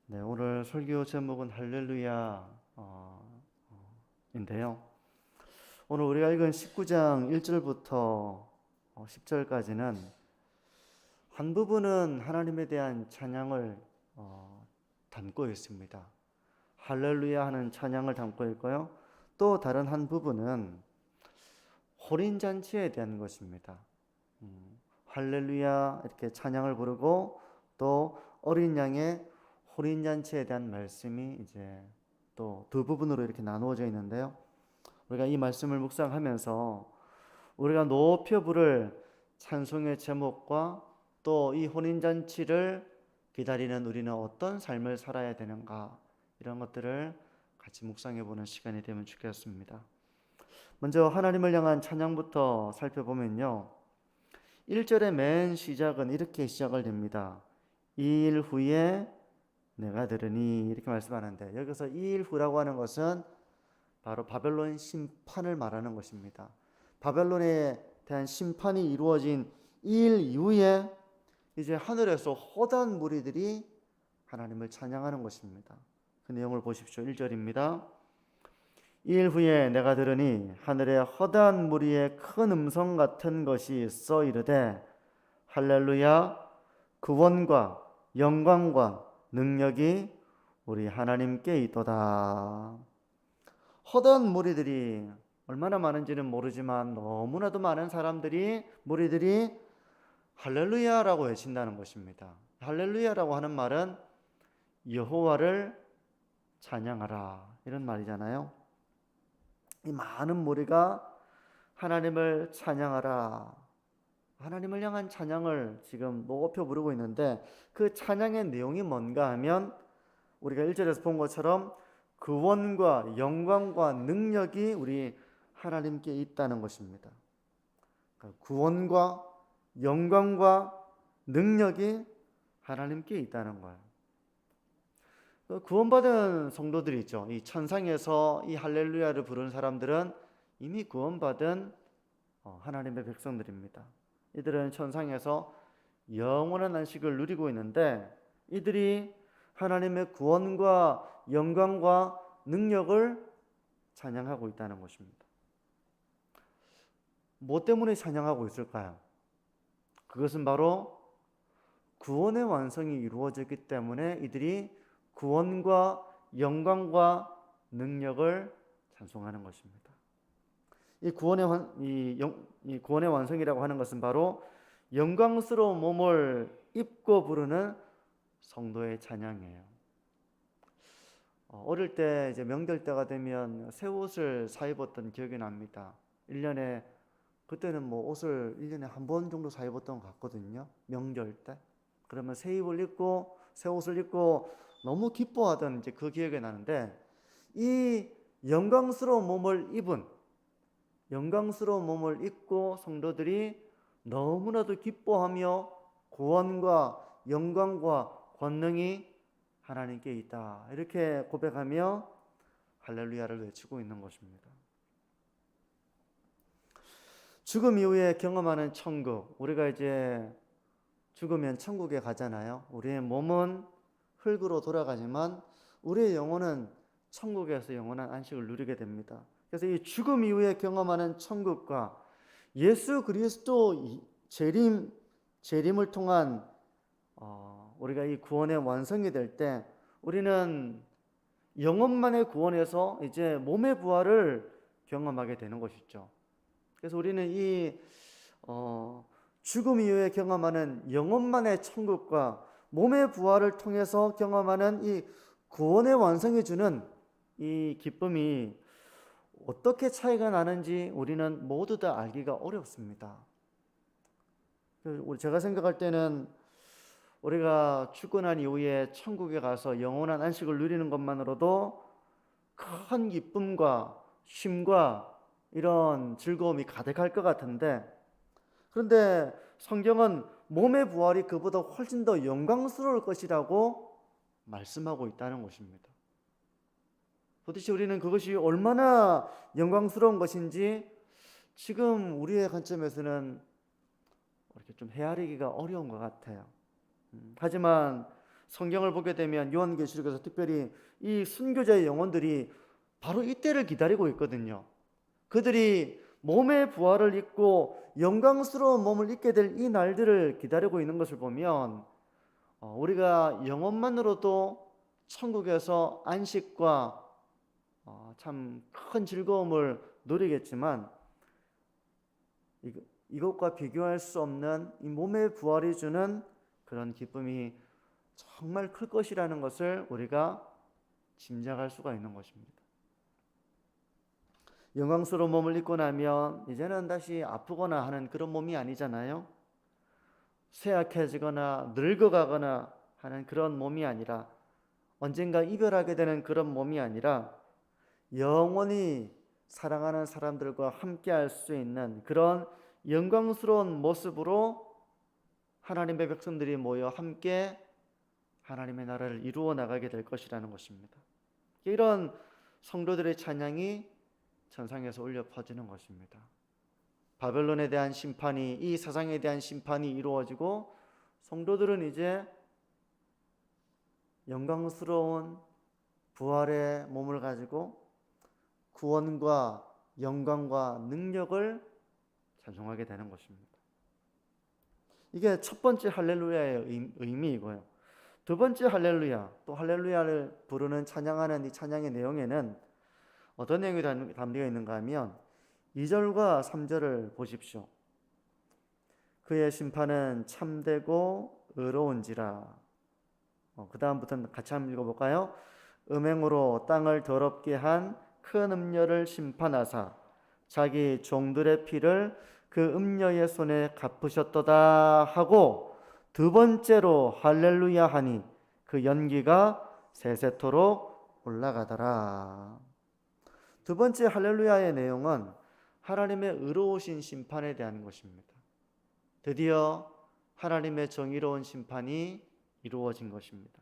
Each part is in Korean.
네, 오늘 설교 제목은 할렐루야 인데요. 오늘 우리가 읽은 19장 1절부터 10절까지는 한 부분은 하나님에 대한 찬양을 담고 있습니다. 할렐루야 하는 찬양을 담고 있고요. 또 다른 한 부분은 호린잔치에 대한 것입니다. 할렐루야 이렇게 찬양을 부르고 또 어린 양의 호린잔치에 대한 말씀이 이제 또 두 부분으로 이렇게 나누어져 있는데요. 우리가 이 말씀을 묵상하면서 우리가 높여 부를 찬송의 제목과 또 이 혼인잔치를 기다리는 우리는 어떤 삶을 살아야 되는가, 이런 것들을 같이 묵상해 보는 시간이 되면 좋겠습니다. 먼저 하나님을 향한 찬양부터 살펴보면요, 1절의 맨 시작은 이렇게 시작을 됩니다. 이 일 후에 내가 들으니, 이렇게 말씀하는데, 여기서 이 일 후라고 하는 것은 바로 바벨론 심판을 말하는 것입니다. 바벨론에 대한 심판이 이루어진 이 일 이후에 이제 하늘에서 허다한 무리들이 하나님을 찬양하는 것입니다. 그 내용을 보십시오. 1절입니다. 이 일 후에 내가 들으니 하늘에 허다한 무리의 큰 음성 같은 것이 있어 이르되 할렐루야, 구원과 영광과 능력이 우리 하나님께 있도다. 허다한 무리들이 얼마나 많은지는 모르지만 너무나도 많은 무리들이 할렐루야라고 외친다는 것입니다. 할렐루야라고 하는 말은 여호와를 찬양하라, 이런 말이잖아요. 이 많은 무리가 하나님을 찬양하라, 하나님을 향한 찬양을 지금 높여 부르고 있는데, 그 찬양의 내용이 뭔가 하면 우리가 1절에서 본 것처럼 구원과 영광과 능력이 우리 하나님께 있다는 것입니다. 그러니까 구원과 영광과 능력이 하나님께 있다는 거예요. 구원받은 성도들이 있죠. 이 천상에서 이 할렐루야를 부르는 사람들은 이미 구원받은 하나님의 백성들입니다. 이들은 천상에서 영원한 안식을 누리고 있는데, 이들이 하나님의 구원과 영광과 능력을 찬양하고 있다는 것입니다. 뭐 때문에 찬양하고 있을까요? 그것은 바로 구원의 완성이 이루어졌기 때문에 이들이 구원과 영광과 능력을 찬송하는 것입니다. 이 구원의 완성이라고 하는 것은 바로 영광스러운 몸을 입고 부르는 성도의 찬양이에요. 어릴 때 이제 명절 때가 되면 새 옷을 사 입었던 기억이 납니다. 1년에, 그때는 뭐 옷을 1년에 한 번 정도 사 입었던 것 같거든요. 명절 때. 그러면 새 옷을 입고 너무 기뻐하던 이제 그 기억이 나는데, 이 영광스러운 몸을 입고 성도들이 너무나도 기뻐하며 구원과 영광과 권능이 하나님께 있다, 이렇게 고백하며 할렐루야를 외치고 있는 것입니다. 죽음 이후에 경험하는 천국, 우리가 이제 죽으면 천국에 가잖아요. 우리의 몸은 흙으로 돌아가지만 우리의 영혼은 천국에서 영원한 안식을 누리게 됩니다. 그래서 이 죽음 이후에 경험하는 천국과 예수 그리스도 재림을 통한 우리가 이 구원의 완성이 될 때 우리는 영혼만의 구원에서 이제 몸의 부활을 경험하게 되는 것이죠. 그래서 우리는 이 죽음 이후에 경험하는 영혼만의 천국과 몸의 부활을 통해서 경험하는 이 구원의 완성이 주는 이 기쁨이 어떻게 차이가 나는지 우리는 모두 다 알기가 어렵습니다. 제가 생각할 때는 우리가 죽고 난 이후에 천국에 가서 영원한 안식을 누리는 것만으로도 큰 기쁨과 쉼과 이런 즐거움이 가득할 것 같은데, 그런데 성경은 몸의 부활이 그보다 훨씬 더 영광스러울 것이라고 말씀하고 있다는 것입니다. 도대체 우리는 그것이 얼마나 영광스러운 것인지 지금 우리의 관점에서는 이렇게 좀 헤아리기가 어려운 것 같아요. 하지만 성경을 보게 되면 요한계시록에서 특별히 이 순교자의 영혼들이 바로 이때를 기다리고 있거든요. 그들이 몸의 부활을 입고 영광스러운 몸을 입게 될 이 날들을 기다리고 있는 것을 보면 우리가 영혼만으로도 천국에서 안식과 참 큰 즐거움을 누리겠지만 이것과 비교할 수 없는 이 몸의 부활이 주는 그런 기쁨이 정말 클 것이라는 것을 우리가 짐작할 수가 있는 것입니다. 영광스러운 몸을 입고 나면 이제는 다시 아프거나 하는 그런 몸이 아니잖아요. 쇠약해지거나 늙어가거나 하는 그런 몸이 아니라, 언젠가 이별하게 되는 그런 몸이 아니라 영원히 사랑하는 사람들과 함께 할 수 있는 그런 영광스러운 모습으로 하나님의 백성들이 모여 함께 하나님의 나라를 이루어 나가게 될 것이라는 것입니다. 이런 성도들의 찬양이 천상에서 울려 퍼지는 것입니다. 바벨론에 대한 심판이, 이 세상에 대한 심판이 이루어지고 성도들은 이제 영광스러운 부활의 몸을 가지고 구원과 영광과 능력을 찬송하게 되는 것입니다. 이게 첫 번째 할렐루야의 의미이고요. 두 번째 할렐루야, 또 할렐루야를 부르는 찬양하는 이 찬양의 내용에는 어떤 내용이 담겨 있는가 하면 2절과 3절을 보십시오. 그의 심판은 참되고 의로운지라. 그 다음부터는 같이 한번 읽어볼까요? 음행으로 땅을 더럽게 한 큰 음녀를 심판하사 자기 종들의 피를 그 음녀의 손에 갚으셨도다 하고, 두 번째로 할렐루야 하니 그 연기가 세세토록 올라가더라. 두 번째 할렐루야의 내용은 하나님의 의로우신 심판에 대한 것입니다. 드디어 하나님의 정의로운 심판이 이루어진 것입니다.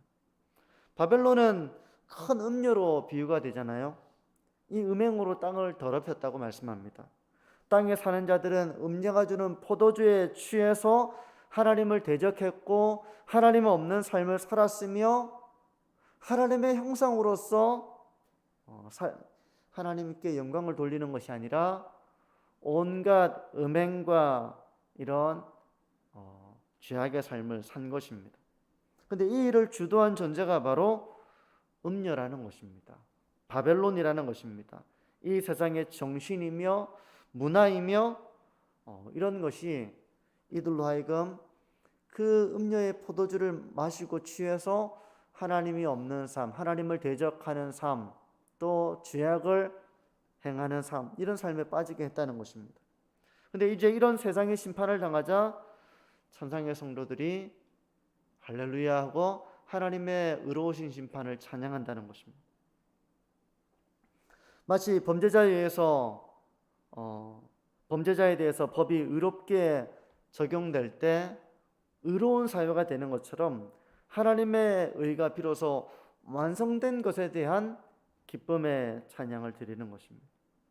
바벨론은 큰 음녀로 비유가 되잖아요. 이 음행으로 땅을 더럽혔다고 말씀합니다. 땅에 사는 자들은 음녀가 주는 포도주에 취해서 하나님을 대적했고 하나님 없는 삶을 살았으며 하나님의 형상으로서 하나님께 영광을 돌리는 것이 아니라 온갖 음행과 이런 죄악의 삶을 산 것입니다. 그런데 이 일을 주도한 존재가 바로 음녀라는 것입니다. 바벨론이라는 것입니다. 이 세상의 정신이며 문화이며 이런 것이 이들로 하여금 그 음녀의 포도주를 마시고 취해서 하나님이 없는 삶, 하나님을 대적하는 삶, 또 죄악을 행하는 삶, 이런 삶에 빠지게 했다는 것입니다. 그런데 이제 이런 세상의 심판을 당하자 천상의 성도들이 할렐루야 하고 하나님의 의로우신 심판을 찬양한다는 것입니다. 마치 범죄자에 대해서 법이 의롭게 적용될 때 의로운 사회가 되는 것처럼 하나님의 의가 비로소 완성된 것에 대한 기쁨의 찬양을 드리는 것입니다.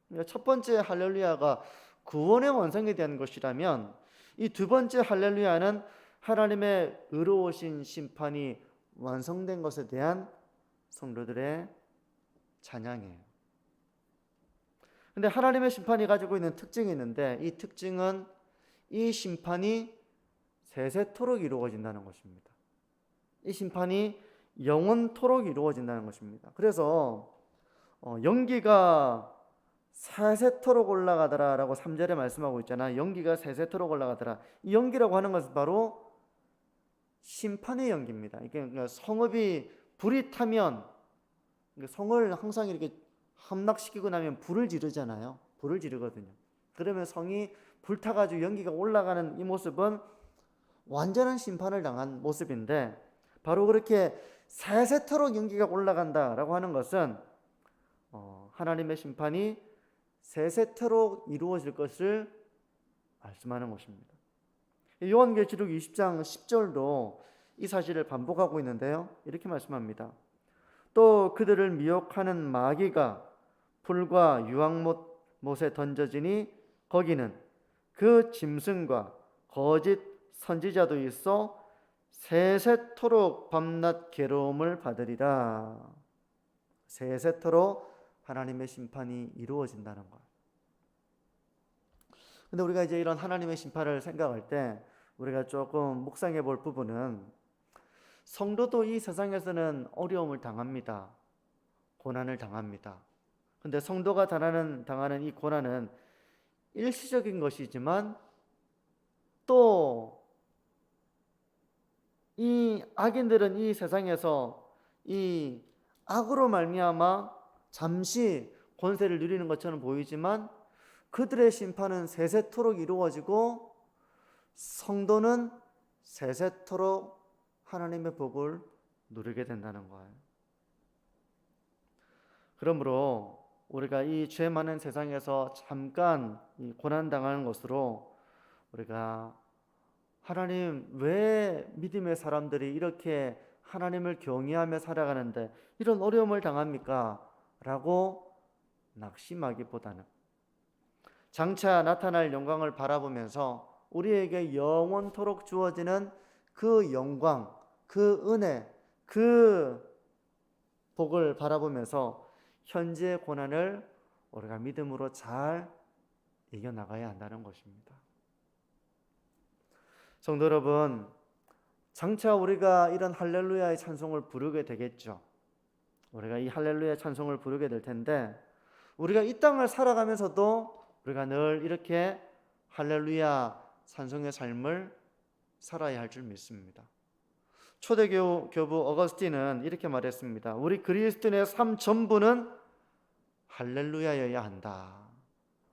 그러니까 첫 번째 할렐루야가 구원의 완성에 대한 것이라면, 이 두 번째 할렐루야는 하나님의 의로우신 심판이 완성된 것에 대한 성도들의 찬양이에요. 그런데 하나님의 심판이 가지고 있는 특징이 있는데, 이 특징은 이 심판이 세세토록 이루어진다는 것입니다. 이 심판이 영원토록 이루어진다는 것입니다. 그래서 연기가 세세토록 올라가더라 라고 3절에 말씀하고 있잖아요. 연기가 세세토록 올라가더라. 이 연기라고 하는 것은 바로 심판의 연기입니다. 그러니까 성읍이 불이 타면, 성을 항상 이렇게 함락시키고 나면 불을 지르잖아요. 불을 지르거든요. 그러면 성이 불타가지고 연기가 올라가는 이 모습은 완전한 심판을 당한 모습인데, 바로 그렇게 세세토록 연기가 올라간다라고 하는 것은 하나님의 심판이 세세토록 이루어질 것을 말씀하는 것입니다. 요한계시록 20장 10절도 이 사실을 반복하고 있는데요. 이렇게 말씀합니다. 또 그들을 미혹하는 마귀가 불과 유황못에 던져지니 거기는 그 짐승과 거짓 선지자도 있어 세세토록 밤낮 괴로움을 받으리라. 세세토록 하나님의 심판이 이루어진다는 것. 근데 우리가 이제 이런 하나님의 심판을 생각할 때 우리가 조금 묵상해 볼 부분은, 성도도 이 세상에서는 어려움을 당합니다. 고난을 당합니다. 근데 성도가 당하는 이 고난은 일시적인 것이지만 또 이 악인들은 이 세상에서 이 악으로 말미암아 잠시 권세를 누리는 것처럼 보이지만 그들의 심판은 세세토록 이루어지고 성도는 세세토록 하나님의 복을 누리게 된다는 거예요. 그러므로 우리가 이 죄 많은 세상에서 잠깐 고난당하는 것으로 우리가 하나님, 왜 믿음의 사람들이 이렇게 하나님을 경외하며 살아가는데 이런 어려움을 당합니까? 라고 낙심하기보다는 장차 나타날 영광을 바라보면서 우리에게 영원토록 주어지는 그 영광, 그 은혜, 그 복을 바라보면서 현재의 고난을 우리가 믿음으로 잘 이겨나가야 한다는 것입니다. 성도 여러분, 장차 우리가 이런 할렐루야의 찬송을 부르게 되겠죠. 우리가 이 할렐루야 찬송을 부르게 될 텐데, 우리가 이 땅을 살아가면서도 우리가 늘 이렇게 할렐루야 찬송의 삶을 살아야 할 줄 믿습니다. 초대교부 어거스틴은 이렇게 말했습니다. 우리 그리스도인의 삶 전부는 할렐루야여야 한다.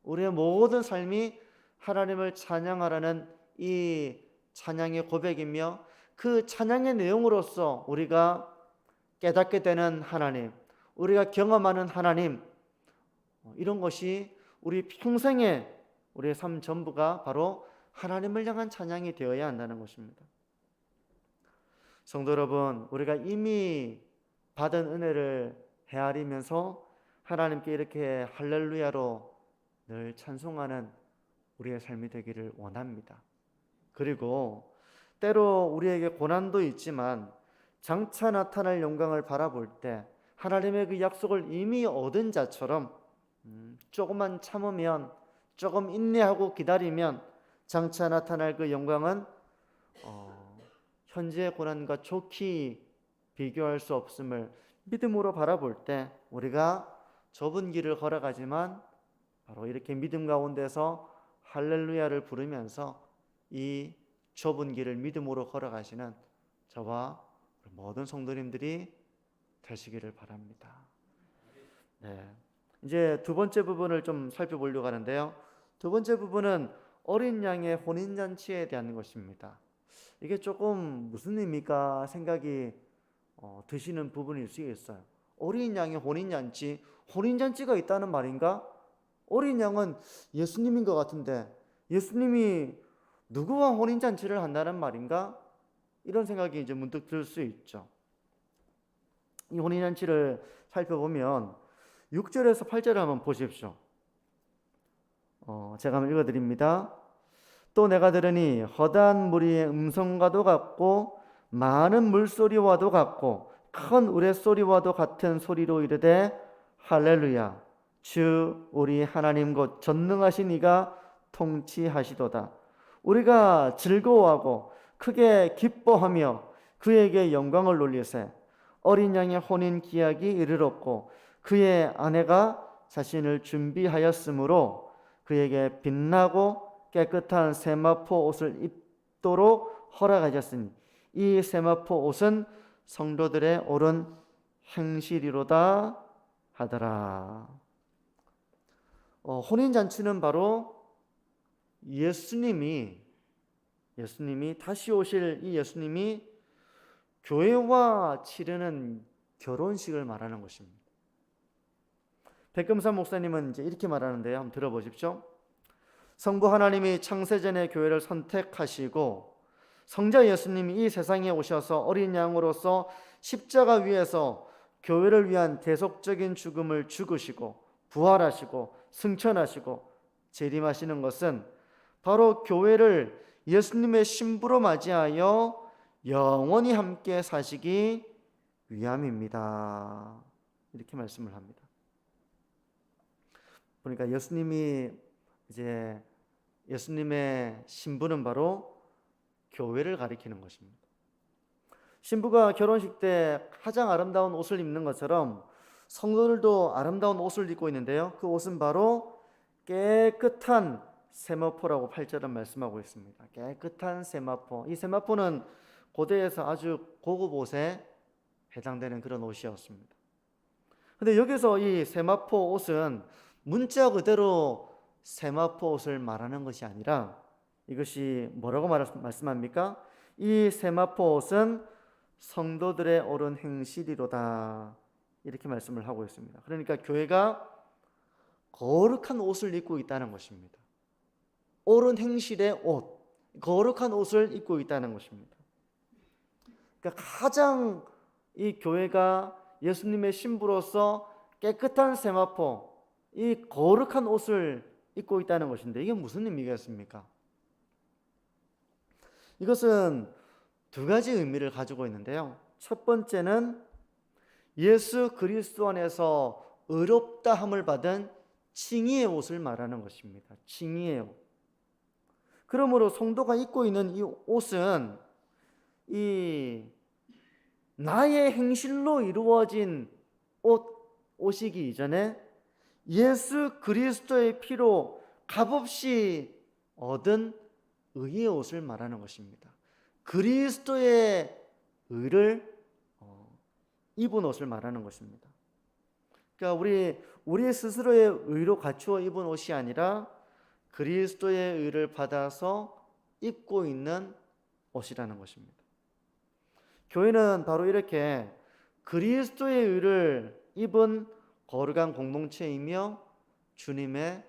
우리의 모든 삶이 하나님을 찬양하라는 이 찬양의 고백이며, 그 찬양의 내용으로서 우리가 깨닫게 되는 하나님, 우리가 경험하는 하나님, 이런 것이 우리 평생에 우리의 삶 전부가 바로 하나님을 향한 찬양이 되어야 한다는 것입니다. 성도 여러분, 우리가 이미 받은 은혜를 헤아리면서 하나님께 이렇게 할렐루야로 늘 찬송하는 우리의 삶이 되기를 원합니다. 그리고 때로 우리에게 고난도 있지만 장차 나타날 영광을 바라볼 때 하나님의 그 약속을 이미 얻은 자처럼 조금만 참으면, 조금 인내하고 기다리면 장차 나타날 그 영광은 현재의 고난과 좋게 비교할 수 없음을 믿음으로 바라볼 때 우리가 좁은 길을 걸어가지만 바로 이렇게 믿음 가운데서 할렐루야를 부르면서 이 좁은 길을 믿음으로 걸어가시는 저와 모든 성도님들이 되시기를 바랍니다. 네, 이제 두 번째 부분을 좀 살펴보려고 하는데요. 두 번째 부분은 어린 양의 혼인잔치에 대한 것입니다. 이게 조금 무슨 의미가 생각이 드시는 부분일 수 있어요. 어린 양의 혼인잔치, 혼인잔치가 있다는 말인가? 어린 양은 예수님인 것 같은데 예수님이 누구와 혼인잔치를 한다는 말인가? 이런 생각이 이제 문득 들 수 있죠. 이 혼인잔치를 살펴보면 6절에서 8절을 한번 보십시오. 제가 한번 읽어드립니다. 또 내가 들으니 허다한 무리의 음성과도 같고 많은 물소리와도 같고 큰 우레소리와도 같은 소리로 이르되 할렐루야, 주 우리 하나님 곧 전능하신 이가 통치하시도다. 우리가 즐거워하고 크게 기뻐하며 그에게 영광을 돌리세. 어린 양의 혼인 기약이 이르렀고 그의 아내가 자신을 준비하였으므로 그에게 빛나고 깨끗한 세마포 옷을 입도록 허락하셨으니 이 세마포 옷은 성도들의 옳은 행실이로다 하더라. 혼인잔치는 바로 예수님이 다시 오실 이 예수님이 교회와 치르는 결혼식을 말하는 것입니다. 백금산 목사님은 이제 이렇게 말하는데요. 한번 들어보십시오. 성부 하나님이 창세전에 교회를 선택하시고 성자 예수님이 이 세상에 오셔서 어린 양으로서 십자가 위에서 교회를 위한 대속적인 죽음을 죽으시고 부활하시고 승천하시고 재림하시는 것은 바로 교회를 예수님의 신부로 맞이하여 영원히 함께 사시기 위함입니다. 이렇게 말씀을 합니다. 그러니까 예수님의 신부는 바로 교회를 가리키는 것입니다. 신부가 결혼식 때 가장 아름다운 옷을 입는 것처럼 성도들도 아름다운 옷을 입고 있는데요. 그 옷은 바로 깨끗한 세마포라고 8절은 말씀하고 있습니다. 깨끗한 세마포. 이 세마포는 고대에서 아주 고급 옷에 해당되는 그런 옷이었습니다. 근데 여기서 이 세마포 옷은 문자 그대로 세마포 옷을 말하는 것이 아니라 이것이 뭐라고 말씀합니까? 이 세마포 옷은 성도들의 옳은 행실이로다. 이렇게 말씀을 하고 있습니다. 그러니까 교회가 거룩한 옷을 입고 있다는 것입니다. 옳은 행실의 옷, 거룩한 옷을 입고 있다는 것입니다. 그러니까 가장 이 교회가 예수님의 신부로서 깨끗한 세마포, 이 거룩한 옷을 입고 있다는 것인데 이게 무슨 의미겠습니까? 이것은 두 가지 의미를 가지고 있는데요. 첫 번째는 예수 그리스도 안에서 의롭다함을 받은 칭의의 옷을 말하는 것입니다. 칭의의 옷. 그러므로 성도가 입고 있는 이 옷은 이 나의 행실로 이루어진 옷이기 이전에 예수 그리스도의 피로 값없이 얻은 의의 옷을 말하는 것입니다. 그리스도의 의를 입은 옷을 말하는 것입니다. 그러니까 우리 스스로의 의로 갖추어 입은 옷이 아니라 그리스도의 의를 받아서 입고 있는 옷이라는 것입니다. 교회는 바로 이렇게 그리스도의 의를 입은 거룩한 공동체이며 주님의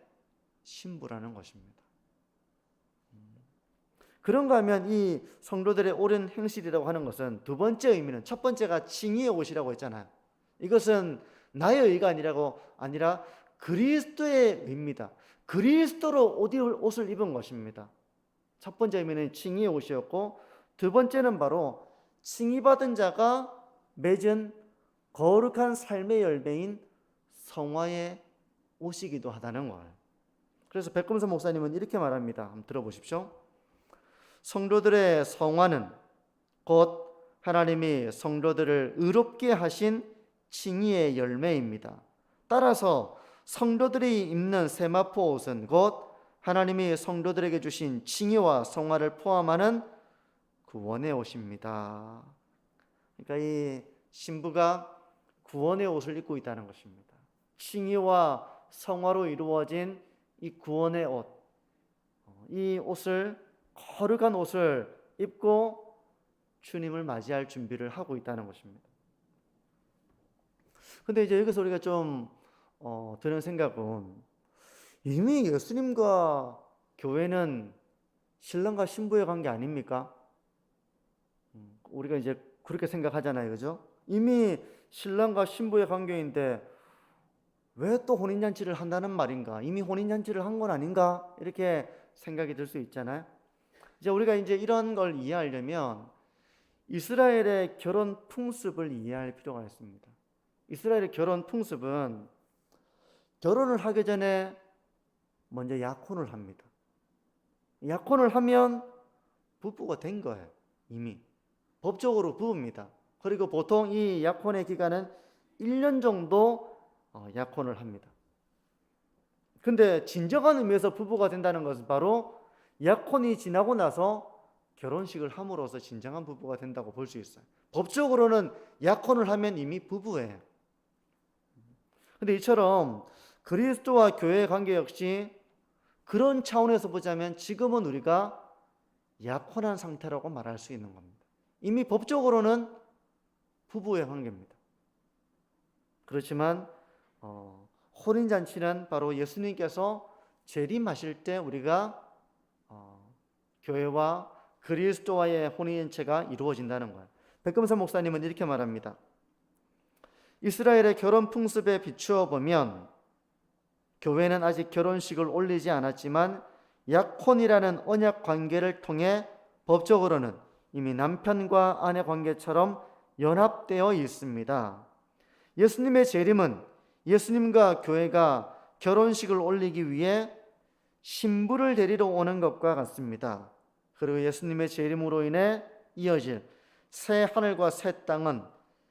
신부라는 것입니다. 그런가 하면 이 성도들의 옳은 행실이라고 하는 것은 두 번째 의미는, 첫 번째가 칭의의 옷이라고 했잖아요. 이것은 나의 의가 아니라 그리스도의 의입니다. 그리스도로 옷을 입은 것입니다. 첫 번째 의미는 칭의의 옷이었고, 두 번째는 바로 칭의받은 자가 맺은 거룩한 삶의 열매인 성화의 옷이기도 하다는 거예요. 그래서 백금선 목사님은 이렇게 말합니다. 한번 들어보십시오. 성도들의 성화는 곧 하나님이 성도들을 의롭게 하신 칭의의 열매입니다. 따라서 성도들이 입는 세마포 옷은 곧 하나님이 성도들에게 주신 칭의와 성화를 포함하는 구원의 옷입니다. 그러니까 이 신부가 구원의 옷을 입고 있다는 것입니다. 칭의와 성화로 이루어진 이 구원의 옷, 이 옷을, 거룩한 옷을 입고 주님을 맞이할 준비를 하고 있다는 것입니다. 근데 이제 여기서 우리가 좀 드는 생각은, 이미 예수님과 교회는 신랑과 신부의 관계 아닙니까? 우리가 이제 그렇게 생각하잖아요, 그죠? 이미 신랑과 신부의 관계인데 왜 또 혼인잔치를 한다는 말인가? 이미 혼인잔치를 한 건 아닌가? 이렇게 생각이 들 수 있잖아요. 이제 우리가 이제 이런 걸 이해하려면 이스라엘의 결혼 풍습을 이해할 필요가 있습니다. 이스라엘의 결혼 풍습은 결혼을 하기 전에 먼저 약혼을 합니다. 약혼을 하면 부부가 된 거예요. 이미 법적으로 부부입니다. 그리고 보통 이 약혼의 기간은 1년 정도 약혼을 합니다. 근데 진정한 의미에서 부부가 된다는 것은 바로 약혼이 지나고 나서 결혼식을 함으로써 진정한 부부가 된다고 볼 수 있어요. 법적으로는 약혼을 하면 이미 부부예요. 근데 이처럼 그리스도와 교회의 관계 역시 그런 차원에서 보자면 지금은 우리가 약혼한 상태라고 말할 수 있는 겁니다. 이미 법적으로는 부부의 관계입니다. 그렇지만 혼인잔치는 바로 예수님께서 재림하실 때 우리가 교회와 그리스도와의 혼인잔치가 이루어진다는 거예요. 백금선 목사님은 이렇게 말합니다. 이스라엘의 결혼 풍습에 비추어 보면 교회는 아직 결혼식을 올리지 않았지만 약혼이라는 언약 관계를 통해 법적으로는 이미 남편과 아내 관계처럼 연합되어 있습니다. 예수님의 재림은 예수님과 교회가 결혼식을 올리기 위해 신부를 데리러 오는 것과 같습니다. 그리고 예수님의 재림으로 인해 이어질 새 하늘과 새 땅은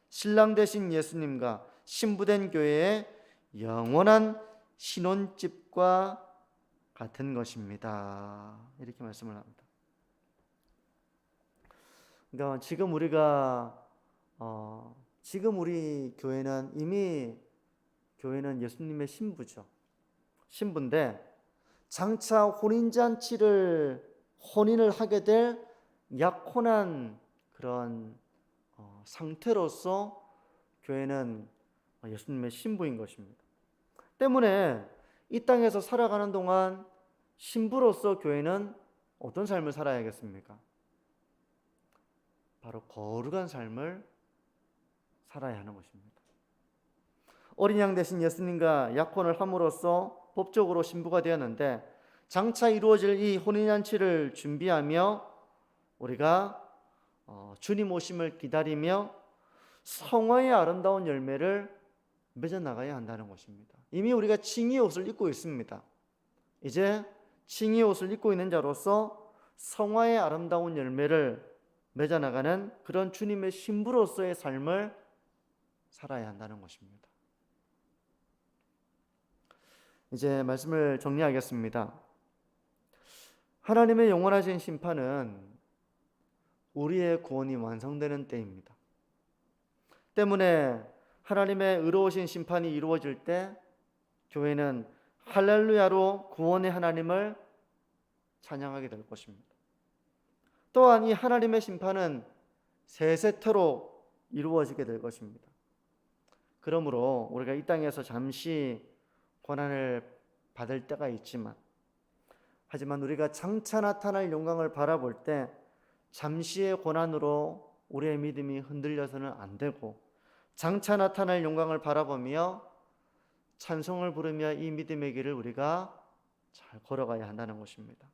신랑 되신 예수님과 신부된 교회의 영원한 신혼집과 같은 것입니다. 이렇게 말씀을 합니다. 그러니까 지금 우리 교회는 이미 교회는 예수님의 신부죠. 신부인데 장차 혼인을 하게 될 약혼한 그런 상태로서 교회는 예수님의 신부인 것입니다. 때문에 이 땅에서 살아가는 동안 신부로서 교회는 어떤 삶을 살아야겠습니까? 바로 거룩한 삶을 살아야 하는 것입니다. 어린 양 대신 예수님과 약혼을 함으로써 법적으로 신부가 되었는데 장차 이루어질 이 혼인잔치를 준비하며 우리가 주님 오심을 기다리며 성화의 아름다운 열매를 맺어 나가야 한다는 것입니다. 이미 우리가 칭의의 옷을 입고 있습니다. 이제 칭의의 옷을 입고 있는 자로서 성화의 아름다운 열매를 맺어 나가는 그런 주님의 신부로서의 삶을 살아야 한다는 것입니다. 이제 말씀을 정리하겠습니다. 하나님의 영원하신 심판은 우리의 구원이 완성되는 때입니다. 때문에 하나님의 의로우신 심판이 이루어질 때 교회는 할렐루야로 구원의 하나님을 찬양하게 될 것입니다. 또한 이 하나님의 심판은 세세토록 이루어지게 될 것입니다. 그러므로 우리가 이 땅에서 잠시 고난을 받을 때가 있지만 하지만 우리가 장차 나타날 영광을 바라볼 때 잠시의 고난으로 우리의 믿음이 흔들려서는 안 되고 장차 나타날 영광을 바라보며 찬송을 부르며 이 믿음의 길을 우리가 잘 걸어가야 한다는 것입니다.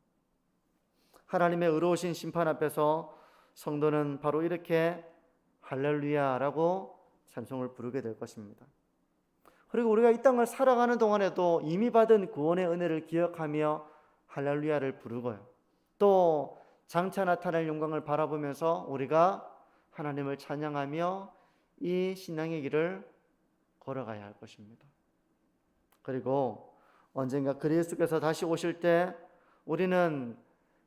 하나님의 의로우신 심판 앞에서 성도는 바로 이렇게 할렐루야라고 찬송을 부르게 될 것입니다. 그리고 우리가 이 땅을 살아가는 동안에도 이미 받은 구원의 은혜를 기억하며 할렐루야를 부르고요. 또 장차 나타날 영광을 바라보면서 우리가 하나님을 찬양하며 이 신앙의 길을 걸어가야 할 것입니다. 그리고 언젠가 그리스도께서 다시 오실 때 우리는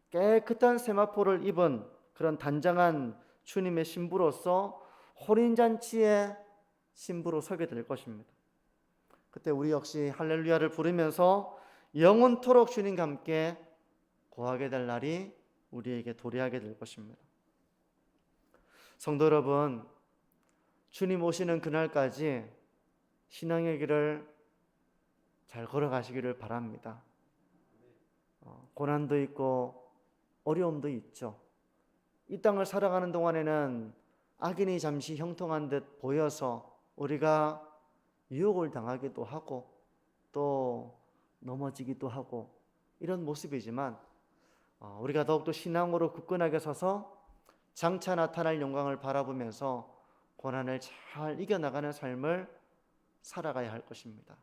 깨끗한 세마포를 입은 그런 단장한 주님의 신부로서 혼인잔치의 신부로 서게 될 것입니다. 그때 우리 역시 할렐루야를 부르면서 영원토록 주님과 함께 거하게 될 날이 우리에게 도래하게 될 것입니다. 성도 여러분, 주님 오시는 그날까지 신앙의 길을 잘 걸어가시기를 바랍니다. 고난도 있고 어려움도 있죠. 이 땅을 살아가는 동안에는 악인이 잠시 형통한 듯 보여서 우리가 유혹을 당하기도 하고 또 넘어지기도 하고 이런 모습이지만 우리가 더욱더 신앙으로 굳건하게 서서 장차 나타날 영광을 바라보면서 고난을 잘 이겨나가는 삶을 살아가야 할 것입니다.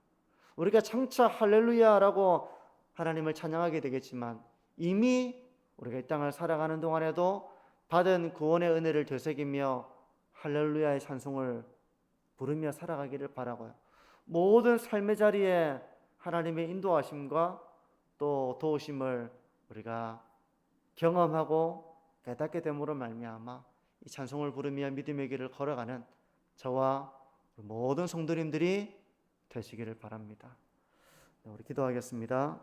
우리가 장차 할렐루야라고 하나님을 찬양하게 되겠지만 이미 우리가 이 땅을 살아가는 동안에도 받은 구원의 은혜를 되새기며 할렐루야의 찬송을 부르며 살아가기를 바라고요. 모든 삶의 자리에 하나님의 인도하심과 또 도우심을 우리가 경험하고 깨닫게 됨으로 말미암아 이 찬송을 부르며 믿음의 길을 걸어가는 저와 모든 성도님들이 되시기를 바랍니다. 우리 기도하겠습니다.